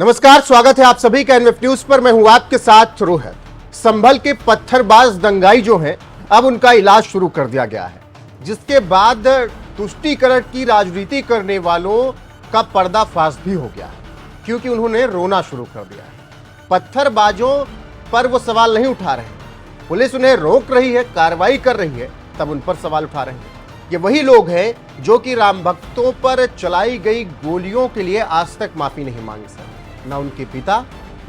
नमस्कार, स्वागत है आप सभी का एनएफ न्यूज पर। मैं हूं आपके साथ रोहित। संभल के पत्थरबाज दंगाई जो हैं, अब उनका इलाज शुरू कर दिया गया है, जिसके बाद तुष्टीकरण की राजनीति करने वालों का पर्दाफाश भी हो गया है, क्योंकि उन्होंने रोना शुरू कर दिया है। पत्थरबाजों पर वो सवाल नहीं उठा रहे हैं, पुलिस उन्हें रोक रही है, कार्रवाई कर रही है, तब उन पर सवाल उठा रहे हैं। ये वही लोग हैं जो कि राम भक्तों पर चलाई गई गोलियों के लिए आज तक माफी नहीं मांगे सर, ना उनके पिता,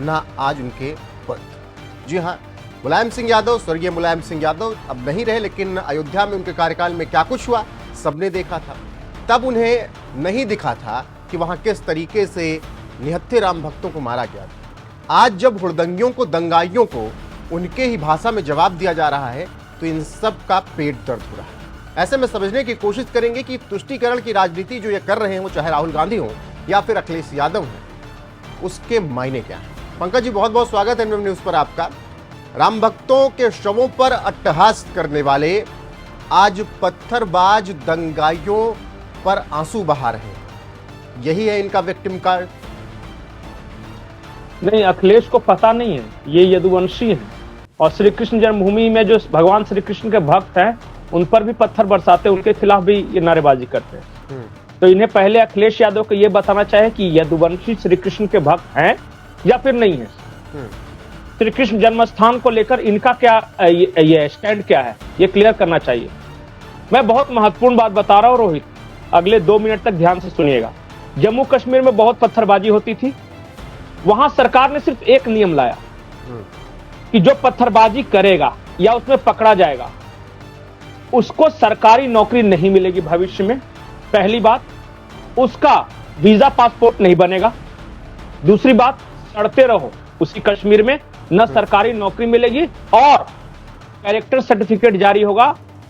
ना आज उनके पुत्र। जी हां, मुलायम सिंह यादव, स्वर्गीय मुलायम सिंह यादव अब नहीं रहे, लेकिन अयोध्या में उनके कार्यकाल में क्या कुछ हुआ सबने देखा था। तब उन्हें नहीं दिखा था कि वहां किस तरीके से निहत्थे राम भक्तों को मारा गया था। आज जब हुड़दंगियों को, दंगाइयों को उनके ही भाषा में जवाब दिया जा रहा है, तो इन सब का पेट दर्द हो रहा है। ऐसे में समझने की कोशिश करेंगे कि तुष्टीकरण की राजनीति जो ये कर रहे हैं, वो चाहे राहुल गांधी हो या फिर अखिलेश यादव हो, उसके मायने क्या है। पंकज जी, बहुत बहुत स्वागत है एनएम न्यूज पर आपका। राम भक्तों के शवों पर अट्टहास करने वाले आज पत्थरबाज दंगाइयों पर आंसू बहा रहे हैं, यही है इनका विक्टिम कार्ड। नहीं, अखिलेश को पता नहीं है, ये यदुवंशी हैं और श्री कृष्ण जन्मभूमि में जो भगवान श्री कृष्ण के भक्त हैं उन पर भी पत्थर बरसाते, उनके खिलाफ भी ये नारेबाजी करते हैं। तो इन्हें पहले अखिलेश यादव को ये बताना चाहिए कि यदुवंशी श्री कृष्ण के भक्त हैं या फिर नहीं है। श्री कृष्ण जन्मस्थान को लेकर इनका क्या ये स्टैंड क्या है, ये क्लियर करना चाहिए। मैं बहुत महत्वपूर्ण बात बता रहा हूँ रोहित, अगले 2 मिनट तक ध्यान से सुनिएगा। जम्मू कश्मीर में बहुत पत्थरबाजी होती थी, वहां सरकार ने सिर्फ एक नियम लाया कि जो पत्थरबाजी करेगा या उसमें पकड़ा जाएगा उसको सरकारी नौकरी नहीं मिलेगी भविष्य में। पहली बात, उसका वीजा पासपोर्ट नहीं बनेगा। दूसरी बात, सड़ते रहो उसी कश्मीर में, न सरकारी नौकरी मिलेगी और कैरेक्टर सर्टिफिकेट जारी होगा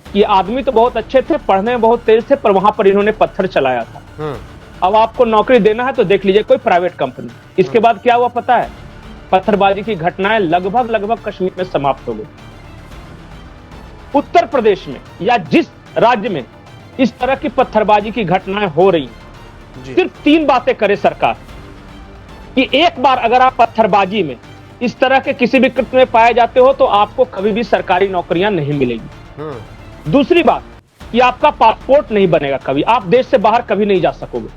कि आदमी तो बहुत अच्छे थे, पढ़ने में बहुत तेज थे, पर वहां पर इन्होंने पत्थर चलाया था। अब आपको नौकरी देना है तो देख लीजिए कोई प्राइवेट कंपनी। इसके बाद क्या हुआ पता है? पत्थरबाजी की घटनाएं लगभग कश्मीर में समाप्त हो गई। उत्तर प्रदेश में या जिस राज्य में इस तरह की पत्थरबाजी की घटनाएं हो रही हैं, सिर्फ 3 बातें करे सरकार कि एक बार अगर आप पत्थरबाजी में इस तरह के किसी भी कृत्य में पाए जाते हो तो आपको कभी भी सरकारी नौकरियां नहीं मिलेगी। दूसरी बात कि आपका पासपोर्ट नहीं बनेगा, कभी आप देश से बाहर कभी नहीं जा सकोगे।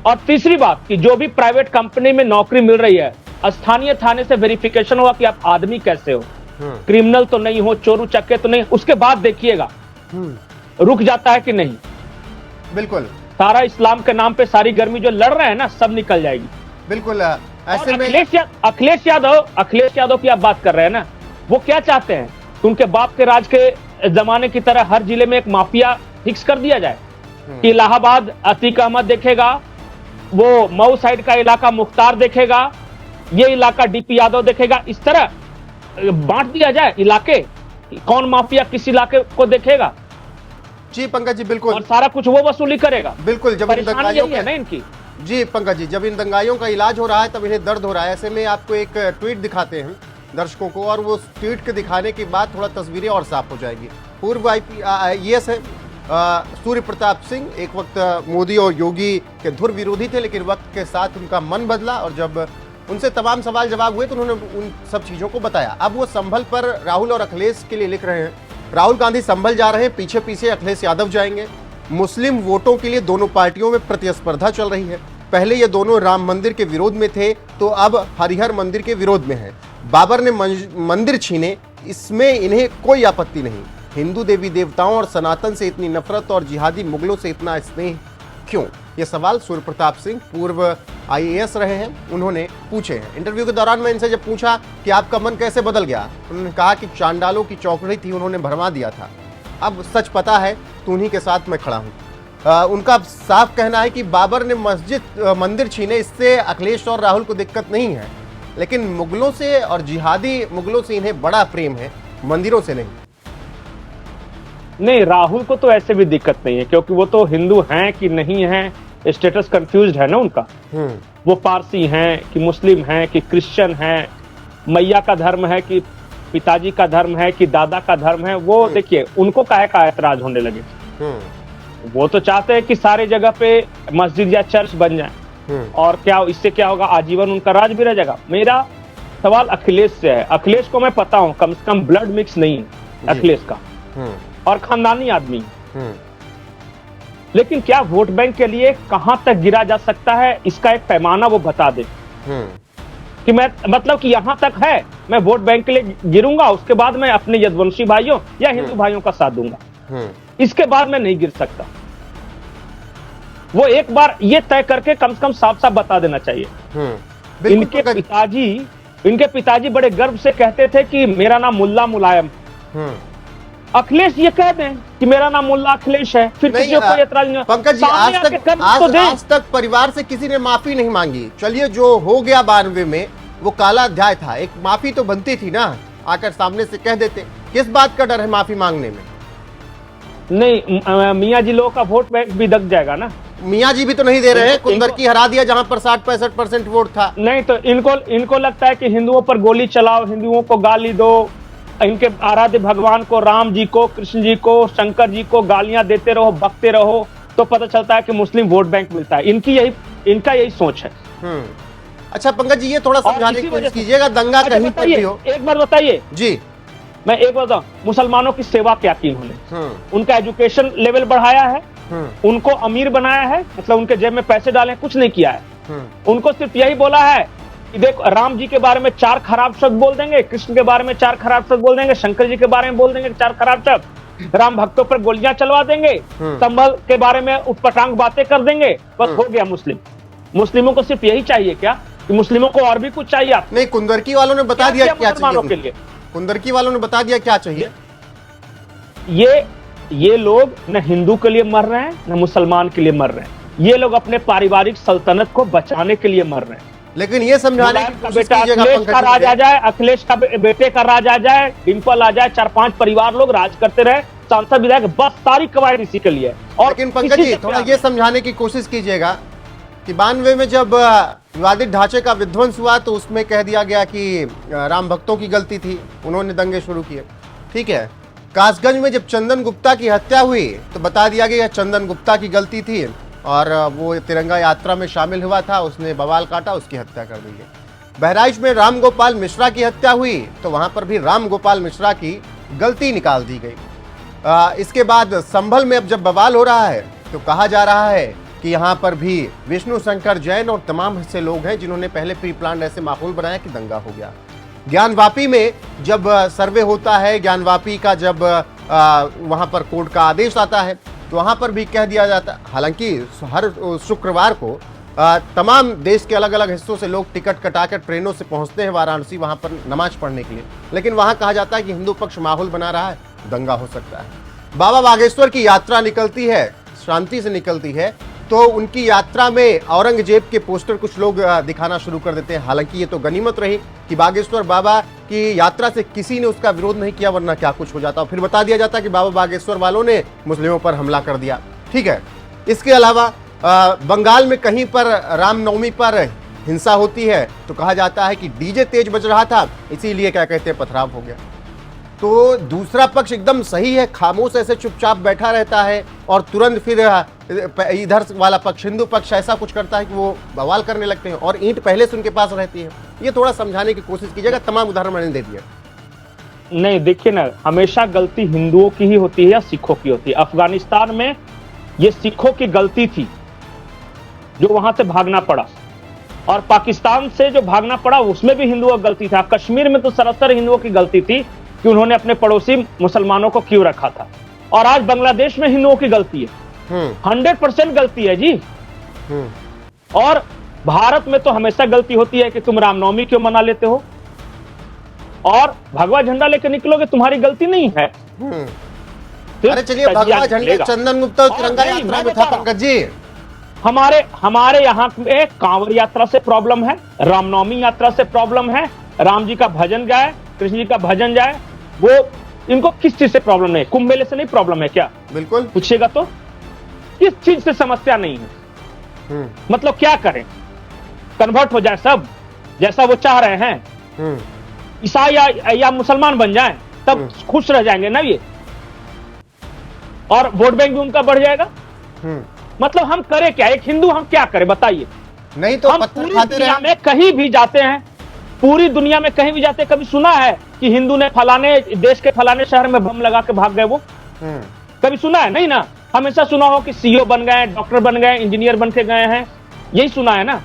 और तीसरी बात कि जो भी प्राइवेट कंपनी में नौकरी मिल रही है, स्थानीय थाने से वेरिफिकेशन होगा कि आप आदमी कैसे हो, क्रिमिनल तो नहीं हो, चोरू चक्के तो नहीं, उसके बाद देखिएगा रुक जाता है कि नहीं। बिल्कुल, सारा इस्लाम के नाम पे सारी गर्मी जो लड़ रहे हैं ना, सब निकल जाएगी। बिल्कुल। ऐसे में अखिलेश यादव की आप बात कर रहे हैं ना, वो क्या चाहते हैं? उनके बाप के राज के जमाने की तरह हर जिले में एक माफिया फिक्स कर दिया जाए कि इलाहाबाद अतीक अहमद देखेगा, वो मऊ साइड का इलाका मुख्तार देखेगा, ये इलाका डीपी यादव देखेगा। इस तरह बांट दिया जाए इलाके, कौन माफिया किस इलाके को देखेगा। जी पंकज जी, बिल्कुल, और सारा कुछ वो वसूली करेगा। बिल्कुल। जब इन दंगाइयों है ना इनकी। जी पंकज जी, जब इन दंगाइयों का इलाज हो रहा है तब इन्हें दर्द हो रहा है। ऐसे में आपको एक ट्वीट दिखाते हैं दर्शकों को, और वो ट्वीट के दिखाने के बाद थोड़ा तस्वीरें और साफ हो जाएगी। पूर्व IPS है सूर्य प्रताप सिंह, एक वक्त मोदी और योगी के धुर विरोधी थे, लेकिन वक्त के साथ उनका मन बदला और जब उनसे तमाम सवाल जवाब हुए तो उन्होंने उन सब चीजों को बताया। अब वो संभल पर राहुल और अखिलेश के लिए लिख रहे हैं। राहुल गांधी संभल जा रहे हैं, पीछे पीछे अखिलेश यादव जाएंगे। मुस्लिम वोटों के लिए दोनों पार्टियों में प्रतिस्पर्धा चल रही है। पहले ये दोनों राम मंदिर के विरोध में थे, तो अब हरिहर मंदिर के विरोध में है। बाबर ने मंदिर छीने, इसमें इन्हें कोई आपत्ति नहीं। हिंदू देवी देवताओं और सनातन से इतनी नफरत और जिहादी मुगलों से इतना स्नेह क्यों? ये सवाल सूर्य प्रताप सिंह, पूर्व IAS रहे हैं, उन्होंने पूछे हैं। इंटरव्यू के दौरान मैं इनसे जब पूछा कि आपका मन कैसे बदल गया, उन्होंने कहा कि चांडालों की चौकड़ी थी, उन्होंने भरमा दिया था, अब सच पता है तो उन्हीं के साथ मैं खड़ा हूँ। उनका साफ कहना है कि बाबर ने मंदिर छीने, इससे अखिलेश और राहुल को दिक्कत नहीं है, लेकिन मुगलों से और जिहादी मुगलों से इन्हें बड़ा प्रेम है, मंदिरों से नहीं। नहीं, राहुल को तो ऐसे भी दिक्कत नहीं है, क्योंकि वो तो हिंदू हैं कि नहीं हैं, स्टेटस कंफ्यूज्ड है ना उनका। वो पारसी हैं कि मुस्लिम हैं कि क्रिश्चियन हैं, मैया का धर्म है कि पिताजी का धर्म है कि दादा का धर्म है, वो देखिए उनको काहे का ऐतराज होने लगे। वो तो चाहते हैं कि सारे जगह पे मस्जिद या चर्च बन जाए। और क्या इससे क्या होगा, आजीवन उनका राज भी रह जाएगा। मेरा सवाल अखिलेश से है। अखिलेश को मैं पता हूं कम से कम ब्लड मिक्स नहीं है अखिलेश का, और खानदानी आदमी, लेकिन क्या वोट बैंक के लिए कहां तक गिरा जा सकता है, इसका एक पैमाना वो बता दे कि मैं मतलब कि यहां तक है, मैं वोट बैंक के लिए गिरूंगा, उसके बाद मैं अपने यदुवंशी भाइयों या हिंदू भाइयों का साथ दूंगा, इसके बाद मैं नहीं गिर सकता। वो एक बार ये तय करके कम से कम साफ साफ बता देना चाहिए। इनके पिताजी बड़े गर्व से कहते थे कि मेरा नाम मुल्ला मुलायम। अखिलेश ये कह दें कि मेरा नाम मुल्ला अखिलेश है, फिर किसी को कोई एतराज नहीं। पंकज जी, आज तक परिवार से किसी ने माफी नहीं मांगी। चलिए, जो हो गया 92 में वो काला अध्याय था, एक माफी तो बनती थी ना, आकर सामने से कह देते। किस बात का डर है माफी मांगने में? नहीं, मियाँ जी लोगों का वोट बैंक भी दब जाएगा ना। मियाँ जी भी तो नहीं दे रहे हैं, कुंदरकी हरा दिया जहां पर 60-65% वोट था। नहीं तो इनको लगता है कि हिंदुओं पर गोली चलाओ, हिंदुओं को गाली दो, इनके आराध्य भगवान को, राम जी को, कृष्ण जी को, शंकर जी को गालियां देते रहो, बकते रहो, तो पता चलता है कि मुस्लिम वोट बैंक मिलता है। इनका यही सोच है। अच्छा पंकज जी, ये थोड़ा समझाने की कोशिश कीजिएगा, दंगा कहीं पर भी हो। एक बार बताइए जी, मैं एक बार बताऊं, मुसलमानों की सेवा क्या की उन्होंने? उनका एजुकेशन लेवल बढ़ाया है, उनको अमीर बनाया है, मतलब उनके जेब में पैसे डाले, कुछ नहीं किया है। उनको सिर्फ यही बोला है कि देखो, राम जी के बारे में 4 खराब शब्द बोल देंगे, कृष्ण के बारे में 4 खराब शब्द बोल देंगे, शंकर जी के बारे में बोल देंगे 4 खराब शब्द, राम भक्तों पर गोलियां चलवा देंगे, संभल के बारे में उटपटांग बातें कर देंगे, बस हो गया मुस्लिम। मुस्लिमों को सिर्फ यही चाहिए क्या कि मुस्लिमों को और भी कुछ चाहिए? आप नहीं, कुंदरकी वालों ने बता दिया क्या चाहिए के लिए। कुंदरकी वालों ने बता दिया क्या चाहिए। ये लोग न हिंदू के लिए मर रहे हैं, न मुसलमान के लिए मर रहे हैं। ये लोग अपने पारिवारिक सल्तनत को बचाने के लिए मर रहे हैं। लेकिन ये समझाने की कोशिश कीजिएगा, अखिलेश का राज आ जाए, अखिलेश का बेटे का राज आ जाए, डिंपल आ जाए, 4-5 परिवार लोग राज करते रहे, सांसद विधायक, बस सारी कवायद इसी के लिए। और लेकिन पंकज जी, थोड़ा ये समझाने की कोशिश कीजिएगा कि 92 में जब विवादित ढांचे का विध्वंस हुआ तो उसमें कह दिया गया कि राम भक्तों की गलती थी, उन्होंने दंगे शुरू किए। ठीक है, कासगंज में जब चंदन गुप्ता की हत्या हुई तो बता दिया गया चंदन गुप्ता की गलती थी और वो तिरंगा यात्रा में शामिल हुआ था, उसने बवाल काटा, उसकी हत्या कर दी गई। बहराइच में राम गोपाल मिश्रा की हत्या हुई तो वहां पर भी राम गोपाल मिश्रा की गलती निकाल दी गई। इसके बाद संभल में अब जब बवाल हो रहा है तो कहा जा रहा है कि यहाँ पर भी विष्णु शंकर जैन और तमाम ऐसे लोग हैं जिन्होंने पहले प्री प्लान ऐसे माहौल बनाया कि दंगा हो गया। ज्ञानवापी में जब सर्वे होता है, ज्ञानवापी का जब वहां पर कोर्ट का आदेश आता है तो वहां पर भी कह दिया जाता है, हालांकि हर शुक्रवार को तमाम देश के अलग अलग हिस्सों से लोग टिकट कटाकर ट्रेनों से पहुंचते हैं वाराणसी वहां पर नमाज पढ़ने के लिए, लेकिन वहां कहा जाता है कि हिंदू पक्ष माहौल बना रहा है, दंगा हो सकता है। बाबा बागेश्वर की यात्रा निकलती है, शांति से निकलती है, तो उनकी यात्रा में औरंगजेब के पोस्टर कुछ लोग दिखाना शुरू कर देते हैं। हालांकि ये तो गनीमत रही कि बागेश्वर बाबा की यात्रा से किसी ने उसका विरोध नहीं किया, वरना क्या कुछ हो जाता। फिर बता दिया जाता कि बाबा बागेश्वर वालों ने मुस्लिमों पर हमला कर दिया। ठीक है, इसके अलावा बंगाल में कहीं पर रामनवमी पर हिंसा होती है तो कहा जाता है कि डीजे तेज बज रहा था, इसीलिए क्या कहते हैं पथराव हो गया। तो दूसरा पक्ष एकदम सही है, खामोश ऐसे चुपचाप बैठा रहता है और तुरंत फिर इधर वाला पक्ष, हिंदू पक्ष ऐसा कुछ करता है कि वो बवाल करने लगते हैं और ईंट पहले से उनके पास रहती है। ये थोड़ा समझाने की कोशिश कीजिएगा, तमाम उदाहरण मैंने दे दिए। नहीं, देखिए ना, हमेशा गलती हिंदुओं की ही होती है या सिखों की होती है। अफगानिस्तान में ये सिखों की गलती थी जो वहां से भागना पड़ा, और पाकिस्तान से जो भागना पड़ा उसमें भी हिंदुओं की गलती था। कश्मीर में तो सरासर हिंदुओं की गलती थी कि उन्होंने अपने पड़ोसी मुसलमानों को क्यों रखा था, और आज बांग्लादेश में हिंदुओं की गलती है, 100% गलती है जी। और भारत में तो हमेशा गलती होती है कि तुम रामनवमी क्यों मना लेते हो और भगवा झंडा लेकर निकलोगे, तुम्हारी गलती नहीं है। अरे चलिए, भगवा झंडा चंदन गुप्ता तिरंगा यात्रा में था पंकज जी। हमारे यहाँ में कांवड़ यात्रा से प्रॉब्लम है, रामनवमी यात्रा से प्रॉब्लम है, राम जी का भजन जाए, कृष्ण जी का भजन जाए, वो इनको किस चीज से प्रॉब्लम नहीं? कुंभ मेले से नहीं प्रॉब्लम है क्या? बिल्कुल पूछिएगा तो किस चीज से समस्या नहीं है? मतलब क्या करें, कन्वर्ट हो जाए सब जैसा वो चाह रहे हैं, ईसाई या मुसलमान बन जाएं तब खुश रह जाएंगे ना ये, और वोट बैंक भी उनका बढ़ जाएगा। मतलब हम करें क्या? एक हिंदू हम क्या करें बताइए? नहीं तो हम पत्थर पूरी खाते दुनिया रहे। में कहीं भी जाते हैं, पूरी दुनिया में कहीं भी जाते हैं, कभी सुना है कि हिंदू ने फलाने देश के फलाने शहर में बम लगा के भाग गए? वो कभी सुना है? नहीं ना। हमेशा सुना हो कि सीईओ बन गए, डॉक्टर बन गए, इंजीनियर बन के गए हैं, यही सुना है ना।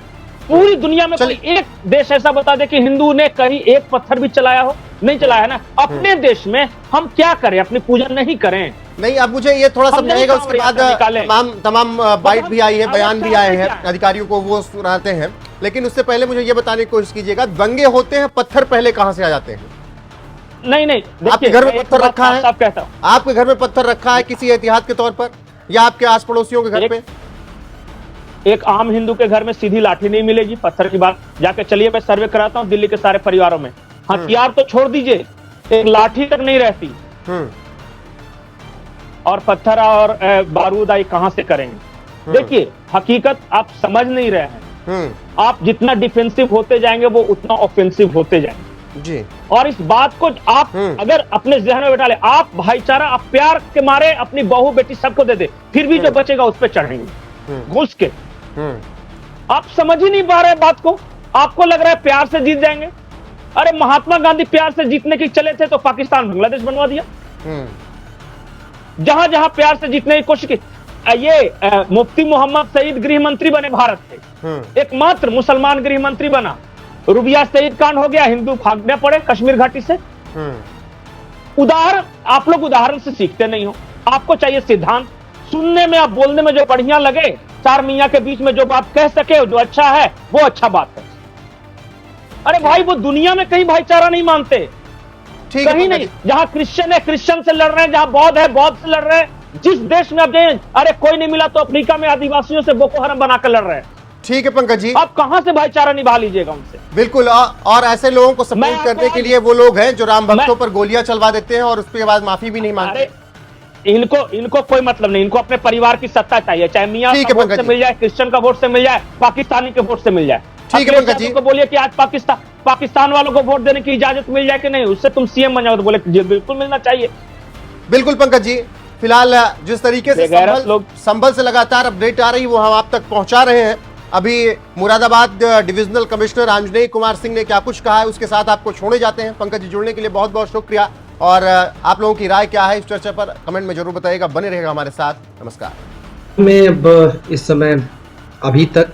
पूरी दुनिया में कोई एक देश ऐसा बता दे कि हिंदू ने कहीं एक पत्थर भी चलाया हो? नहीं चलाया ना। अपने देश में हम क्या करें? अपनी पूजा नहीं करें? नहीं, अब मुझे ये थोड़ा समझाएगा, उसके बाद निकालें। तमाम बाइट भी आई है, बयान भी आए हैं क्या? अधिकारियों को, वो सुनाते हैं। लेकिन उससे पहले मुझे ये बताने की कोशिश कीजिएगा, दंगे होते हैं, पत्थर पहले कहां से आ जाते हैं? नहीं, आपके घर में पत्थर रखा है? साफ कहता हूं, आपके घर में पत्थर रखा है किसी एहतियात के तौर पर, या आपके आस पड़ोसियों के घर पे? एक आम हिंदू के घर में सीधी लाठी नहीं मिलेगी। पत्थर की बात जाके चलिए, मैं सर्वे कराता हूं दिल्ली के सारे परिवारों में। हथियार तो छोड़ दीजिए, एक लाठी तक नहीं रहती, और पत्थर और बारूद आई कहां से करेंगे? देखिए, हकीकत आप समझ नहीं रहे हैं। आप जितना डिफेंसिव होते जाएंगे वो उतना ऑफेंसिव होते जाएंगे जी। और इस बात को आप अगर अपने जहन में बैठा ले, आप भाईचारा, आप प्यार के मारे अपनी बहू बेटी सबको दे दे, फिर भी जो बचेगा उस पर चढ़ेंगे घुस के। आप समझ ही नहीं पा रहे बात को। आपको लग रहा है प्यार से जीत जाएंगे। अरे महात्मा गांधी प्यार से जीतने के चले थे तो पाकिस्तान बांग्लादेश बनवा दिया। जहां जहां प्यार से जीतने की कोशिश की, ये मुफ्ती मोहम्मद सईद गृह मंत्री बने भारत के, एकमात्र मुसलमान गृह मंत्री बना। रुबिया शहीद कांड हो गया, हिंदू भागने पड़े कश्मीर घाटी से। उदाहरण, आप लोग उदाहरण से सीखते नहीं हो, आपको चाहिए सिद्धांत। सुनने में, आप बोलने में जो बढ़िया लगे, चार मियां के बीच में जो बात कह सके, जो अच्छा है वो अच्छा बात है। अरे भाई, वो दुनिया में कहीं भाईचारा नहीं मानते, कहीं नहीं। जहां क्रिश्चियन है क्रिश्चियन से लड़ रहे हैं, जहां बौद्ध है बौद्ध से लड़ रहे हैं। जिस देश में आप जाए, अरे कोई नहीं मिला तो अफ्रीका में आदिवासियों से बोको हरम बनाकर लड़ रहे हैं। ठीक है पंकज जी, आप कहां से भाईचारा निभा लीजिएगा उनसे? बिल्कुल। और ऐसे लोगों को सपोर्ट करने के लिए वो लोग हैं जो राम भक्तों पर गोलियां चलवा देते हैं और उसके बाद माफी भी नहीं मांगते। इनको कोई मतलब नहीं, इनको अपने परिवार की सत्ता चाहिए, चाहे मियां का वोट से मिल जाए, क्रिश्चियन का वोट से मिल जाए, पाकिस्तानी के वोट से मिल जाए। ठीक है पंकज जी, को बोलिए कि आज पाकिस्तान वालों को वोट देने की इजाजत मिल जाए कि नहीं, उससे तुम सीएम बन जाओ, तो बोले बिल्कुल मिलना चाहिए। बिल्कुल पंकज जी, फिलहाल जिस तरीके से संभल से लगातार अपडेट आ रही वो हम आप तक पहुंचा रहे हैं। अभी मुरादाबाद डिविजनल कमिश्नर आंजनेय कुमार सिंह ने क्या कुछ कहा है उसके साथ आपको छोड़े जाते हैं। पंकज जी, जुड़ने के लिए बहुत बहुत शुक्रिया, और आप लोगों की राय क्या है इस चर्चा पर कमेंट में जरूर बताइएगा। बने रहेगा हमारे साथ। नमस्कार। मैं अब इस समय अभी तक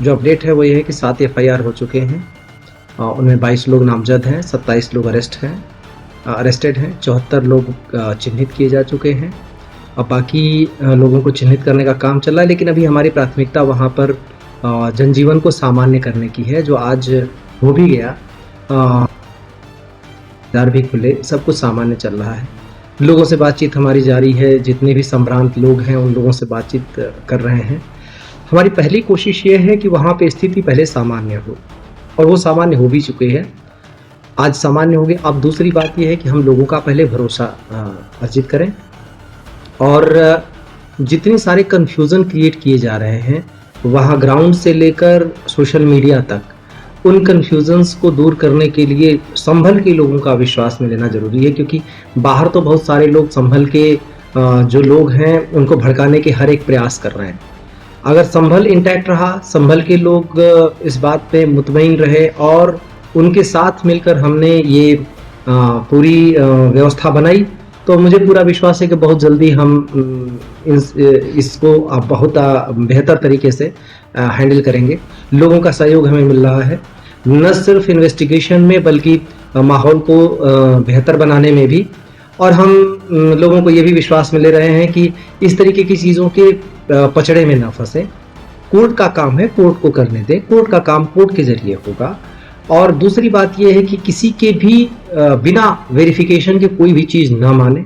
जो अपडेट है वो ये है कि 7 FIR हो चुके हैं। उनमें 22 लोग नामजद हैं, 27 लोग अरेस्टेड हैं, 74 लोग चिन्हित किए जा चुके हैं, और बाकी लोगों को चिन्हित करने का काम चल रहा है। लेकिन अभी हमारी प्राथमिकता वहाँ पर जनजीवन को सामान्य करने की है, जो आज हो भी गया। बाजार भी खुले, सब कुछ सामान्य चल रहा है। लोगों से बातचीत हमारी जारी है, जितने भी संभ्रांत लोग हैं उन लोगों से बातचीत कर रहे हैं। हमारी पहली कोशिश ये है कि वहाँ पे स्थिति पहले सामान्य हो, और वो सामान्य हो भी चुके हैं, आज सामान्य हो गए। अब दूसरी बात यह है कि हम लोगों का पहले भरोसा अर्जित करें, और जितने सारे कन्फ्यूज़न क्रिएट किए जा रहे हैं वहाँ ग्राउंड से लेकर सोशल मीडिया तक, उन कन्फ्यूजन्स को दूर करने के लिए संभल के लोगों का विश्वास में लेना जरूरी है, क्योंकि बाहर तो बहुत सारे लोग संभल के जो लोग हैं उनको भड़काने के हर एक प्रयास कर रहे हैं। अगर संभल इंटैक्ट रहा, संभल के लोग इस बात पे मुतमईन रहे और उनके साथ मिलकर हमने ये पूरी व्यवस्था बनाई, तो मुझे पूरा विश्वास है कि बहुत जल्दी हम इसको बहुत बेहतर तरीके से हैंडल करेंगे। लोगों का सहयोग हमें मिल रहा है, न सिर्फ इन्वेस्टिगेशन में बल्कि माहौल को बेहतर बनाने में भी, और हम लोगों को ये भी विश्वास में ले रहे हैं कि इस तरीके की चीज़ों के पचड़े में ना फंसे। कोर्ट का काम है, कोर्ट को करने दें, कोर्ट का काम कोर्ट के जरिए होगा। और दूसरी बात यह है कि किसी के भी बिना वेरिफिकेशन के कोई भी चीज़ ना माने,